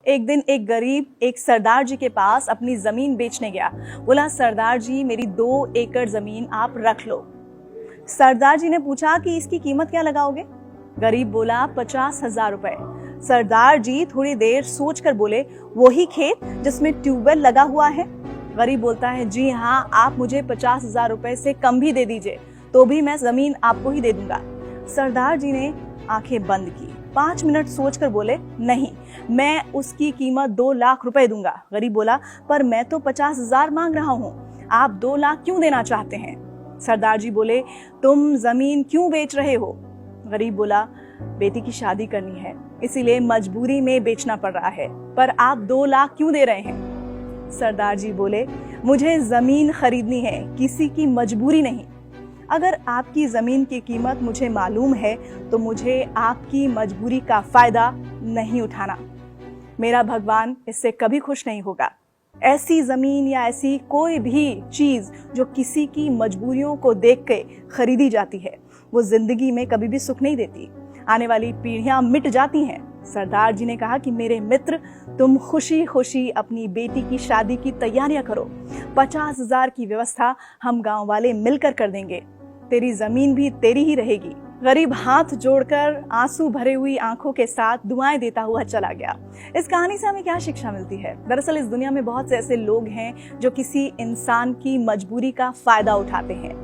एक दिन एक गरीब एक सरदार जी के पास अपनी जमीन बेचने गया। बोला, सरदार जी मेरी 2 एकड़ जमीन आप रख लो। सरदार जी ने पूछा कि इसकी कीमत क्या लगाओगे? गरीब बोला, 50,000 रुपए। सरदार जी थोड़ी देर सोचकर बोले, वही खेत जिसमें ट्यूबवेल लगा हुआ है? गरीब बोलता है, जी हाँ, आप मुझे 50,000 रुपए से कम भी दे दीजिए तो भी मैं जमीन आपको ही दे दूंगा। सरदार जी ने आंखें बंद की, 5 मिनट सोचकर बोले, नहीं, मैं उसकी कीमत 2 लाख रुपए दूंगा। गरीब बोला, पर मैं तो 50,000 मांग रहा हूँ, आप 2 लाख क्यों देना चाहते हैं? सरदार जी बोले, तुम जमीन क्यों बेच रहे हो? गरीब बोला, बेटी की शादी करनी है, इसीलिए मजबूरी में बेचना पड़ रहा है, पर आप 2 लाख क्यों दे रहे हैं? सरदार जी बोले, मुझे जमीन खरीदनी है, किसी की मजबूरी नहीं। अगर आपकी जमीन की कीमत मुझे मालूम है तो मुझे आपकी मजबूरी का फायदा नहीं उठाना। मेरा भगवान इससे कभी खुश नहीं होगा। ऐसी जमीन या ऐसी कोई भी चीज जो किसी की मजबूरियों को देख के खरीदी जाती है, वो जिंदगी में कभी भी सुख नहीं देती। आने वाली पीढ़ियां मिट जाती हैं। सरदार जी ने कहा कि मेरे मित्र, तुम खुशी खुशी अपनी बेटी की शादी की तैयारियां करो। 50,000 की व्यवस्था हम गांव वाले मिलकर कर देंगे। तेरी जमीन भी तेरी ही रहेगी। गरीब हाथ जोड़कर आंसू भरे हुई आंखों के साथ दुआएं देता हुआ चला गया। इस कहानी से हमें क्या शिक्षा मिलती है? दरअसल इस दुनिया में बहुत से ऐसे लोग हैं जो किसी इंसान की मजबूरी का फायदा उठाते हैं।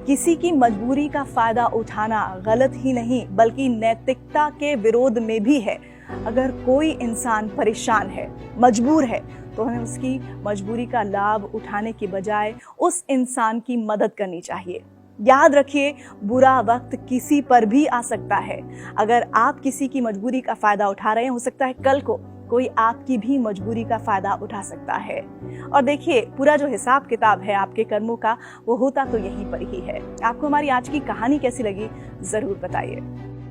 किसी की मजबूरी का फायदा उठाना गलत ही नहीं बल्कि नैतिकता के विरोध में भी है। अगर कोई इंसान परेशान है, मजबूर है, तो हमें उसकी मजबूरी का लाभ उठाने के बजाय उस इंसान की मदद करनी चाहिए। याद रखिए, बुरा वक्त किसी पर भी आ सकता है। अगर आप किसी की मजबूरी का फायदा उठा रहे हैं, हो सकता है कल को कोई आपकी भी मजबूरी का फायदा उठा सकता है। और देखिए, पूरा जो हिसाब किताब है आपके कर्मों का, वो होता तो यहीं पर ही है। आपको हमारी आज की कहानी कैसी लगी, जरूर बताइए।